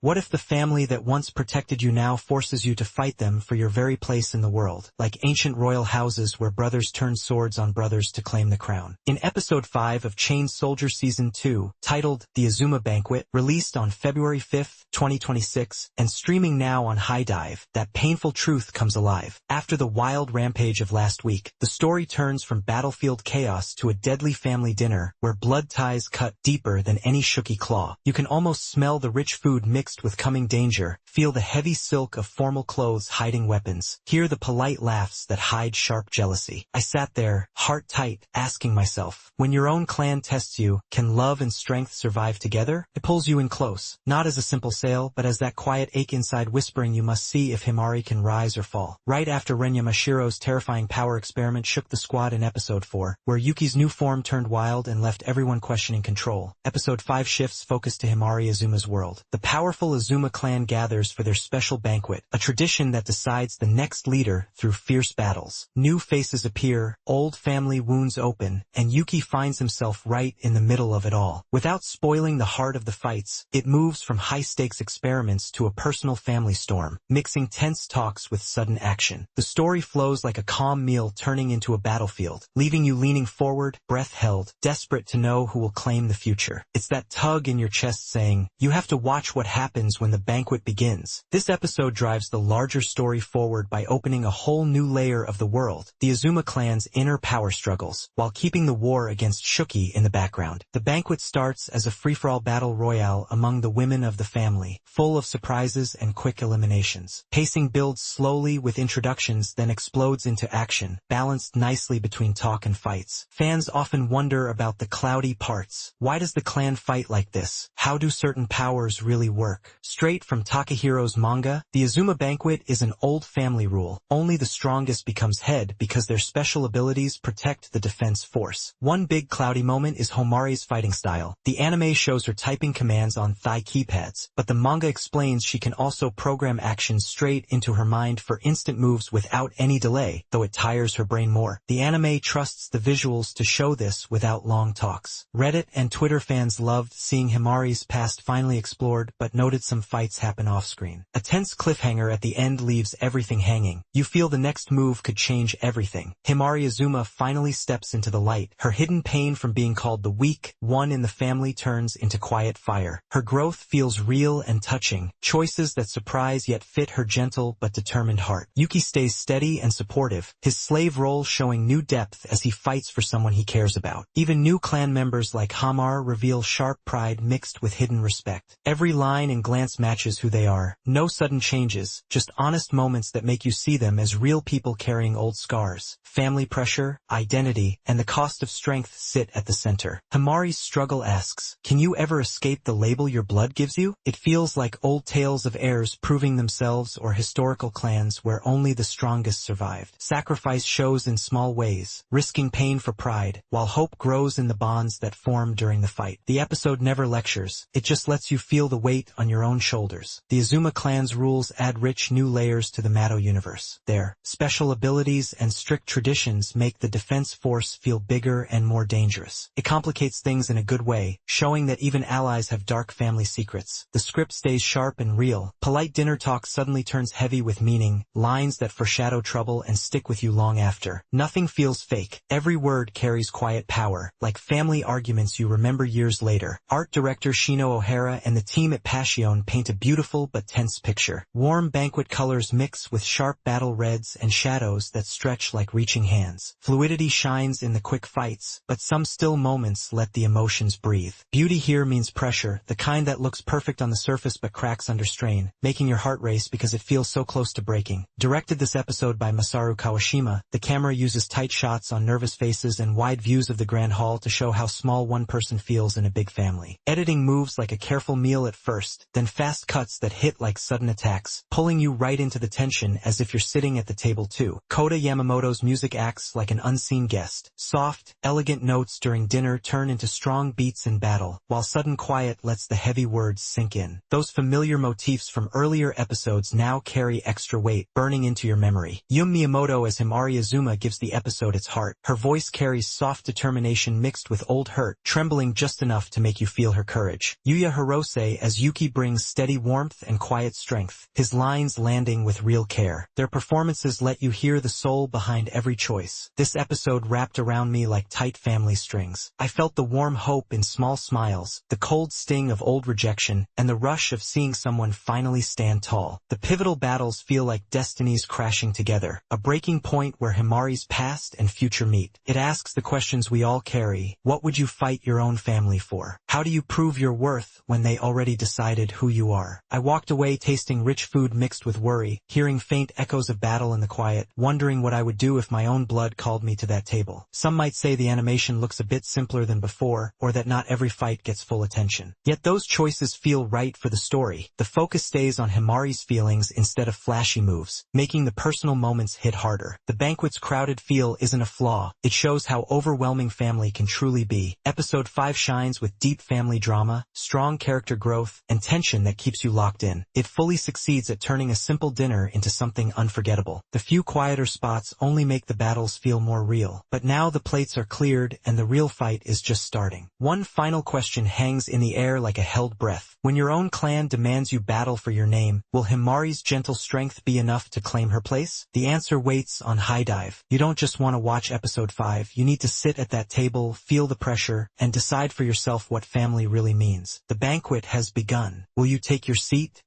What if the family that once protected you now forces you to fight them for your very place in the world, like ancient royal houses where brothers turn swords on brothers to claim the crown? In episode 5 of Chained Soldier Season 2, titled The Azuma Banquet, released on February 5, 2026, and streaming now on High Dive, that painful truth comes alive. After the wild rampage of last week, the story turns from battlefield chaos to a deadly family dinner where blood ties cut deeper than any Shooky claw. You can almost smell the rich food mixed with coming danger, feel the heavy silk of formal clothes hiding weapons, hear the polite laughs that hide sharp jealousy. I sat there, heart tight, asking myself, when your own clan tests you, can love and strength survive together? It pulls you in close, not as a simple sail, but as that quiet ache inside whispering you must see if Himari can rise or fall. Right after Renya Mashiro's terrifying power experiment shook the squad in episode 4, where Yuki's new form turned wild and left everyone questioning control, episode 5 shifts focus to Himari Azuma's world. The powerful Azuma clan gathers for their special banquet, a tradition that decides the next leader through fierce battles. New faces appear, old family wounds open, and Yuki finds himself right in the middle of it all. Without spoiling the heart of the fights, it moves from high-stakes experiments to a personal family storm, mixing tense talks with sudden action. The story flows like a calm meal turning into a battlefield, leaving you leaning forward, breath held, desperate to know who will claim the future. It's that tug in your chest saying, you have to watch what happens when the banquet begins. This episode drives the larger story forward by opening a whole new layer of the world, the Azuma clan's inner power struggles, while keeping the war against Shooky in the background. The banquet starts as a free-for-all battle royale among the women of the family, full of surprises and quick eliminations. Pacing builds slowly with introductions, then explodes into action, balanced nicely between talk and fights. Fans often wonder about the cloudy parts. Why does the clan fight like this? How do certain powers really work? Straight from Takehiro's manga, the Azuma Banquet is an old family rule. Only the strongest becomes head because their special abilities protect the defense force. One big cloudy moment is Homari's fighting style. The anime shows her typing commands on thigh keypads, but the manga explains she can also program actions straight into her mind for instant moves without any delay, though it tires her brain more. The anime trusts the visuals to show this without long talks. Reddit and Twitter fans loved seeing Himari's past finally explored, but noted some fights happen off-screen. A tense cliffhanger at the end leaves everything hanging. You feel the next move could change everything. Himari Azuma finally steps into the light. Her hidden pain from being called the weak one in the family turns into quiet fire. Her growth feels real and touching, choices that surprise yet fit her gentle but determined heart. Yuki stays steady and supportive, his slave role showing new depth as he fights for someone he cares about. Even new clan members like Hamar reveal sharp pride mixed with hidden respect. Every line and glance matches who they are. No sudden changes, just honest moments that make you see them as real people carrying old scars. Family pressure, identity, and the cost of strength sit at the center. Himari's struggle asks, can you ever escape the label your blood gives you? It feels like old tales of heirs proving themselves or historical clans where only the strongest survived. Sacrifice shows in small ways, risking pain for pride, while hope grows in the bonds that form during the fight. The episode never lectures, it just lets you feel the weight on your own shoulders. The Azuma clan's rules add rich new layers to the Mato universe. Their special abilities and strict traditions make the defense force feel bigger and more dangerous. It complicates things in a good way, showing that even allies have dark family secrets. The script stays sharp and real. Polite dinner talk suddenly turns heavy with meaning, lines that foreshadow trouble and stick with you long after. Nothing feels fake. Every word carries quiet power, like family arguments you remember years later. Art director Shino Ohara and the team at Passion paint a beautiful but tense picture. Warm banquet colors mix with sharp battle reds and shadows that stretch like reaching hands. Fluidity shines in the quick fights, but some still moments let the emotions breathe. Beauty here means pressure, the kind that looks perfect on the surface but cracks under strain, making your heart race because it feels so close to breaking. Directed this episode by Masaru Kawashima, the camera uses tight shots on nervous faces and wide views of the grand hall to show how small one person feels in a big family. Editing moves like a careful meal at first, then fast cuts that hit like sudden attacks, pulling you right into the tension as if you're sitting at the table too. Kota Yamamoto's music acts like an unseen guest. Soft, elegant notes during dinner turn into strong beats in battle, while sudden quiet lets the heavy words sink in. Those familiar motifs from earlier episodes now carry extra weight, burning into your memory. Yum Miyamoto as Himari Azuma gives the episode its heart. Her voice carries soft determination mixed with old hurt, trembling just enough to make you feel her courage. Yuya Hirose as Yuki brings steady warmth and quiet strength, his lines landing with real care. Their performances let you hear the soul behind every choice. This episode wrapped around me like tight family strings. I felt the warm hope in small smiles, the cold sting of old rejection, and the rush of seeing someone finally stand tall. The pivotal battles feel like destinies crashing together, a breaking point where Himari's past and future meet. It asks the questions we all carry. What would you fight your own family for? How do you prove your worth when they already decided who you are? I walked away tasting rich food mixed with worry, hearing faint echoes of battle in the quiet, wondering what I would do if my own blood called me to that table. Some might say the animation looks a bit simpler than before, or that not every fight gets full attention. Yet those choices feel right for the story. The focus stays on Himari's feelings instead of flashy moves, making the personal moments hit harder. The banquet's crowded feel isn't a flaw. It shows how overwhelming family can truly be. Episode 5 shines with deep family drama, strong character growth, and tension that keeps you locked in. It fully succeeds at turning a simple dinner into something unforgettable. The few quieter spots only make the battles feel more real. But now the plates are cleared and the real fight is just starting. One final question hangs in the air like a held breath. When your own clan demands you battle for your name, will Himari's gentle strength be enough to claim her place? The answer waits on High Dive. You don't just want to watch episode 5, you need to sit at that table, feel the pressure, and decide for yourself what family really means. The banquet has begun. Will you take your seat,